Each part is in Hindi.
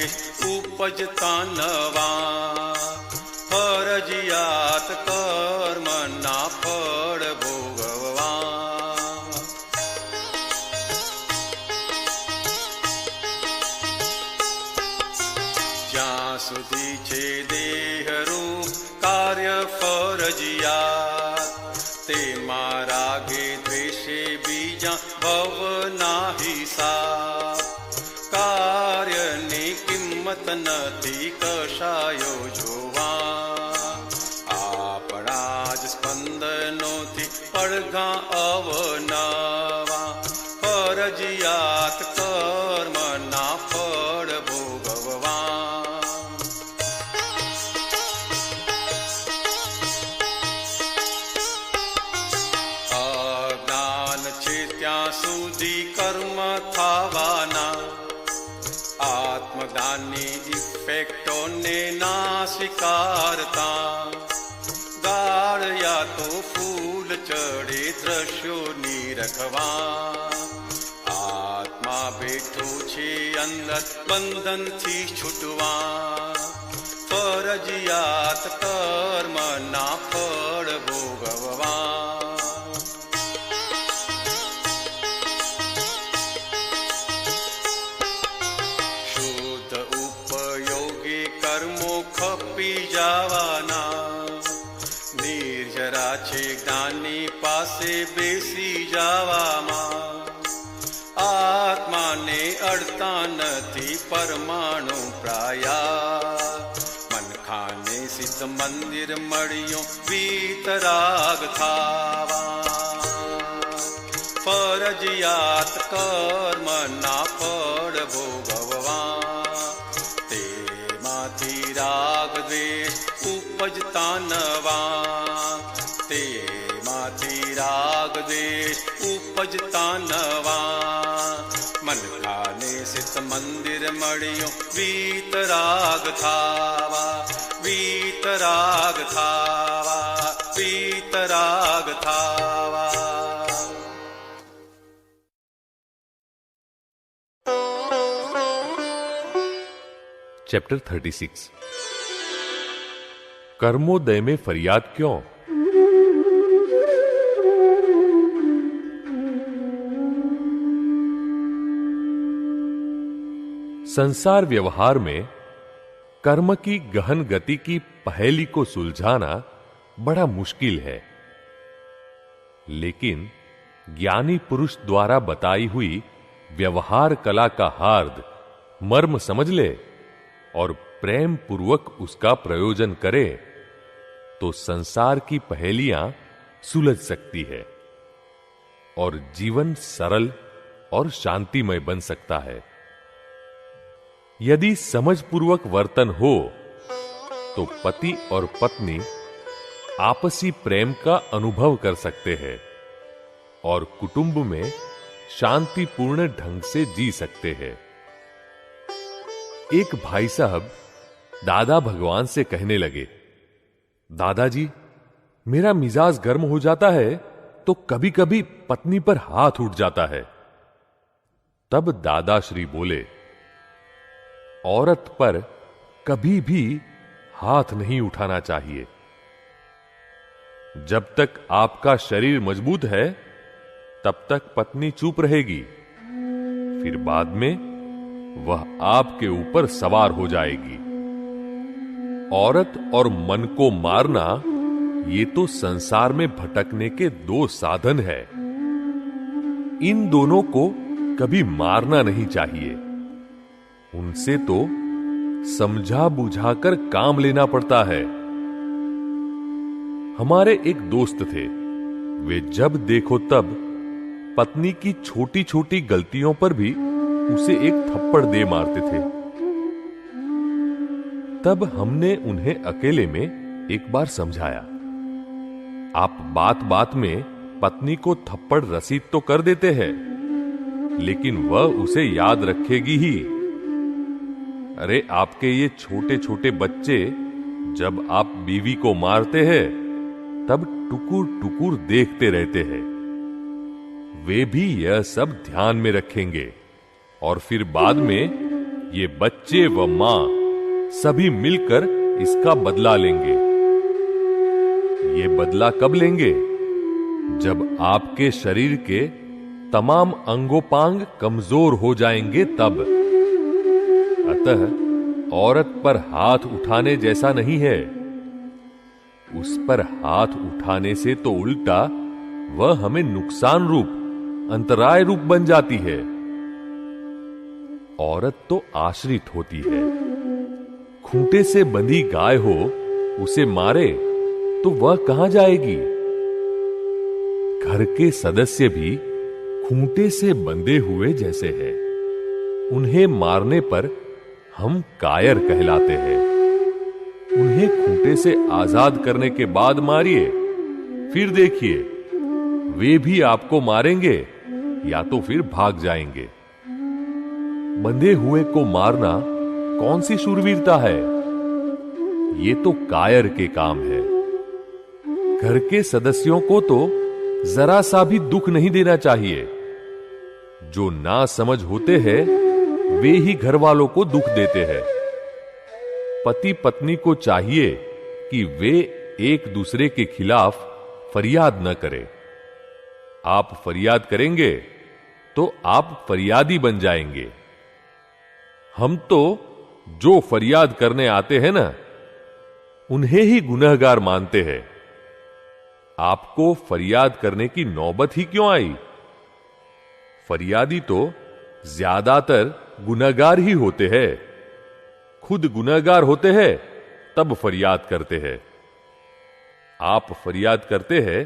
द्वेष उपजता नवा, फरजियात कर्म ना फळ भोगवा। ज्યાં સુધી છે દેહરૂપ કાર્ય ફરજિયાત, તેમાં રાગે દ્વેષે બીજા ભવના હિસાબ। કાર્યની કિંમત નથી કશાયો જોવા, આપણા જ સ્પંદનોથી પડઘા અવનવા। ફરજિયાત કર્મના ફળ ભોગવવા। અજ્ઞાન છે ત્યાં સુધી કર્મ થવાના, આત્મજ્ઞાનની ઇફેક્ટોને ના સ્વીકારતા। ગાળયા તો ફૂલ ચડે દ્રશ્યો નિરખવા, આત્મા બેઠો છે અંદર બંધનથી છૂટવા। ફરજિયાત કર્મના ફળ ભોગવવા। શુદ્ધ ઉપયોગી કર્મો ખપી જવાના, નિર્જરા છે જ્ઞાની પાસે બેસી જવામાં। આત્માને અડતા નથી પરમાણુ પ્રાયા, મનખાને સિદ્ધ મંદિર મળ્યો વીતરાગ થાવા। ફરજિયાત કર્મના ફળ ભોગવવા, તેમાંથી રાગ દ્વેષ ઉપજતા નવા। તેમાંથી રાગ દ્વેષ ઉપજતા નવા, મનખાને સિદ્ધ મંદિર મળ્યો વીતરાગ થાવા। વીતરાગ થાવા, વીતરાગ થાવા। चैप्टर 36 कर्मोदय में फरियाद क्यों? संसार व्यवहार में कर्म की गहन गति की पहेली को सुलझाना बड़ा मुश्किल है, लेकिन ज्ञानी पुरुष द्वारा बताई हुई व्यवहार कला का हार्द मर्म समझ ले और प्रेम पूर्वक उसका प्रयोजन करे तो संसार की पहेलियां सुलझ सकती है और जीवन सरल और शांतिमय बन सकता है। यदि समझपूर्वक वर्तन हो तो पति और पत्नी आपसी प्रेम का अनुभव कर सकते हैं और कुटुंब में शांतिपूर्ण ढंग से जी सकते हैं। एक भाई साहब दादा भगवान से कहने लगे, दादाजी, मेरा मिजाज गर्म हो जाता है तो कभी कभी पत्नी पर हाथ उठ जाता है। तब दादाश्री बोले, औरत पर कभी भी हाथ नहीं उठाना चाहिए। जब तक आपका शरीर मजबूत है तब तक पत्नी चुप रहेगी, फिर बाद में वह आपके ऊपर सवार हो जाएगी। औरत और मन को मारना ये तो संसार में भटकने के दो साधन है। इन दोनों को कभी मारना नहीं चाहिए, उनसे तो समझा बुझाकर काम लेना पड़ता है। हमारे एक दोस्त थे, वे जब देखो तब पत्नी की छोटी छोटी गलतियों पर भी उसे एक थप्पड़ दे मारते थे। तब हमने उन्हें अकेले में एक बार समझाया, आप बात बात में पत्नी को थप्पड़ रसीद तो कर देते हैं, लेकिन वह उसे याद रखेगी ही। अरे आपके ये छोटे छोटे बच्चे जब आप बीवी को मारते हैं तब टुकुर टुकुर देखते रहते हैं। वे भी यह सब ध्यान में रखेंगे और फिर बाद में ये बच्चे व मां सभी मिलकर इसका बदला लेंगे। ये बदला कब लेंगे? जब आपके शरीर के तमाम अंगोपांग कमजोर हो जाएंगे तब। अतः औरत पर हाथ उठाने जैसा नहीं है। उस पर हाथ उठाने से तो उल्टा वह हमें नुकसान रूप, अंतराय रूप बन जाती है। औरत तो आश्रित होती है। खूंटे से बंधी गाय हो, उसे मारे तो वह कहां जाएगी? घर के सदस्य भी खूंटे से बंधे हुए जैसे हैं। उन्हें मारने पर हम कायर कहलाते हैं। उन्हें खूंटे से आजाद करने के बाद मारिए, फिर देखिए वे भी आपको मारेंगे या तो फिर भाग जाएंगे। बंधे हुए को मारना कौन सी शूरवीरता है? ये तो कायर के काम है। घर के सदस्यों को तो जरा सा भी दुख नहीं देना चाहिए। जो ना समझ होते हैं वे ही घर वालों को दुख देते हैं। पति पत्नी को चाहिए कि वे एक दूसरे के खिलाफ फरियाद न करें। आप फरियाद करेंगे तो आप फरियादी बन जाएंगे। हम तो जो फरियाद करने आते हैं ना, उन्हें ही गुनहगार मानते हैं। आपको फरियाद करने की नौबत ही क्यों आई? फरियादी तो ज्यादातर गुनहगार ही होते हैं। खुद गुनहगार होते हैं तब फरियाद करते हैं। आप फरियाद करते हैं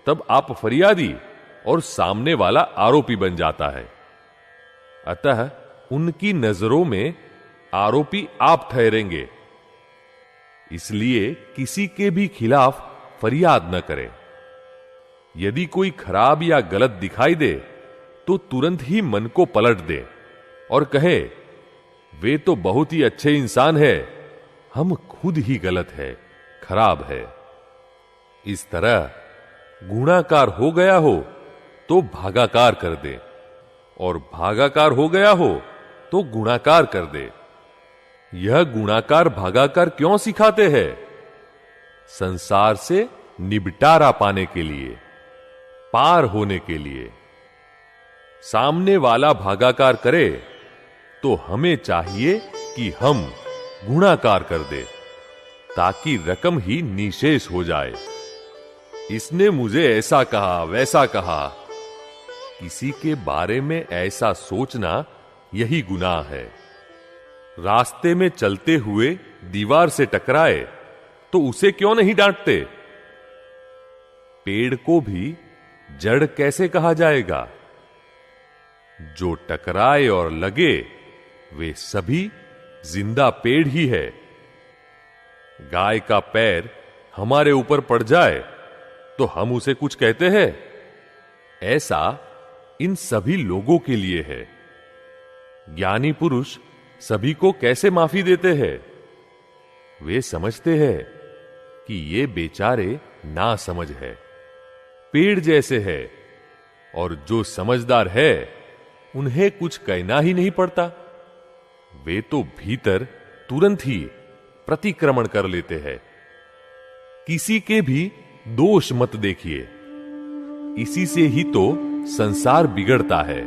तब आप फरियादी और सामने वाला आरोपी बन जाता है। अतः उनकी नजरों में आरोपी आप ठहरेंगे। इसलिए किसी के भी खिलाफ फरियाद न करें। यदि कोई खराब या गलत दिखाई दे तो तुरंत ही मन को पलट दे और कहे, वे तो बहुत ही अच्छे इंसान है, हम खुद ही गलत है, खराब है। इस तरह गुणाकार हो गया हो तो भागाकार कर दे, और भागाकार हो गया हो तो गुणाकार कर दे। यह गुणाकार भागाकार क्यों सिखाते हैं? संसार से निबटारा पाने के लिए, पार होने के लिए। सामने वाला भागाकार करे तो हमें चाहिए कि हम गुणाकार कर दे, ताकि रकम ही निशेष हो जाए। इसने मुझे ऐसा कहा, वैसा कहा, किसी के बारे में ऐसा सोचना यही गुनाह है। रास्ते में चलते हुए दीवार से टकराए तो उसे क्यों नहीं डांटते? पेड़ को भी जड़ कैसे कहा जाएगा? जो टकराए और लगे वे सभी जिंदा पेड़ ही है। गाय का पैर हमारे ऊपर पड़ जाए तो हम उसे कुछ कहते हैं? ऐसा इन सभी लोगों के लिए है। ज्ञानी पुरुष सभी को कैसे माफी देते हैं? वे समझते हैं कि ये बेचारे ना समझ है, पेड़ जैसे है, और जो समझदार है उन्हें कुछ कहना ही नहीं पड़ता। वे तो भीतर तुरंत ही प्रतिक्रमण कर लेते हैं। किसी के भी दोष मत देखिए, इसी से ही तो संसार बिगड़ता है।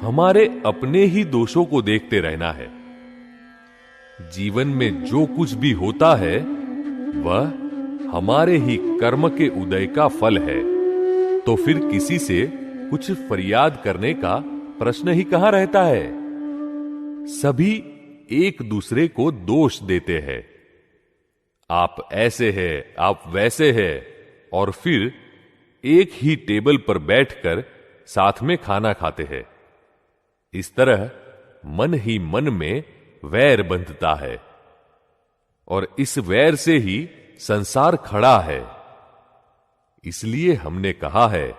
हमारे अपने ही दोषों को देखते रहना है। जीवन में जो कुछ भी होता है वह हमारे ही कर्म के उदय का फल है। तो फिर किसी से कुछ फरियाद करने का प्रश्न ही कहां रहता है। सभी एक दूसरे को दोष देते हैं। आप ऐसे हैं, आप वैसे हैं, और फिर एक ही टेबल पर बैठकर साथ में खाना खाते हैं। इस तरह मन ही मन में वैर बंधता है, और इस वैर से ही संसार खड़ा है। इसलिए हमने कहा है,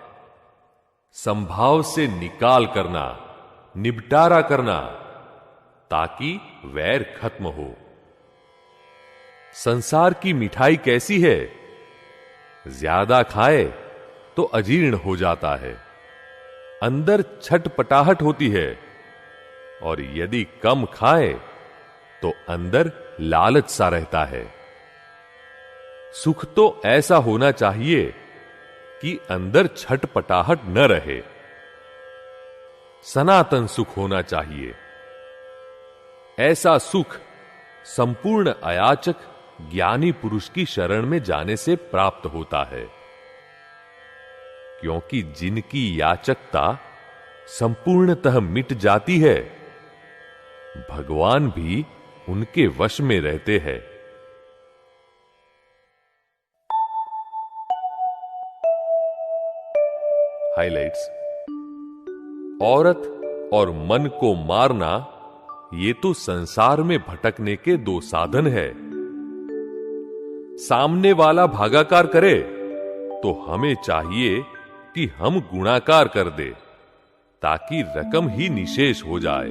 संभाव से निकाल करना, निबटारा करना, ताकि वैर खत्म हो। संसार की मिठाई कैसी है? ज्यादा खाए तो अजीर्ण हो जाता है, अंदर छटपटाहट होती है, और यदि कम खाए तो अंदर लालच सा रहता है। सुख तो ऐसा होना चाहिए कि अंदर छटपटाहट न रहे। सनातन सुख होना चाहिए। ऐसा सुख संपूर्ण अयाचक ज्ञानी पुरुष की शरण में जाने से प्राप्त होता है, क्योंकि जिनकी याचकता संपूर्णतः मिट जाती है, भगवान भी उनके वश में रहते हैं। हाइलाइट्स। औरत और मन को मारना ये तो संसार में भटकने के दो साधन है। सामने वाला भागाकार करे तो हमें चाहिए कि हम गुणाकार कर दे, ताकि रकम ही निशेष हो जाए।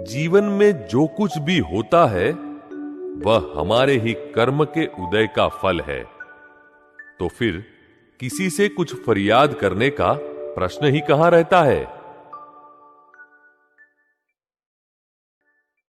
जीवन में जो कुछ भी होता है वह हमारे ही कर्म के उदय का फल है, तो फिर किसी से कुछ फरियाद करने का प्रश्न ही कहां रहता है।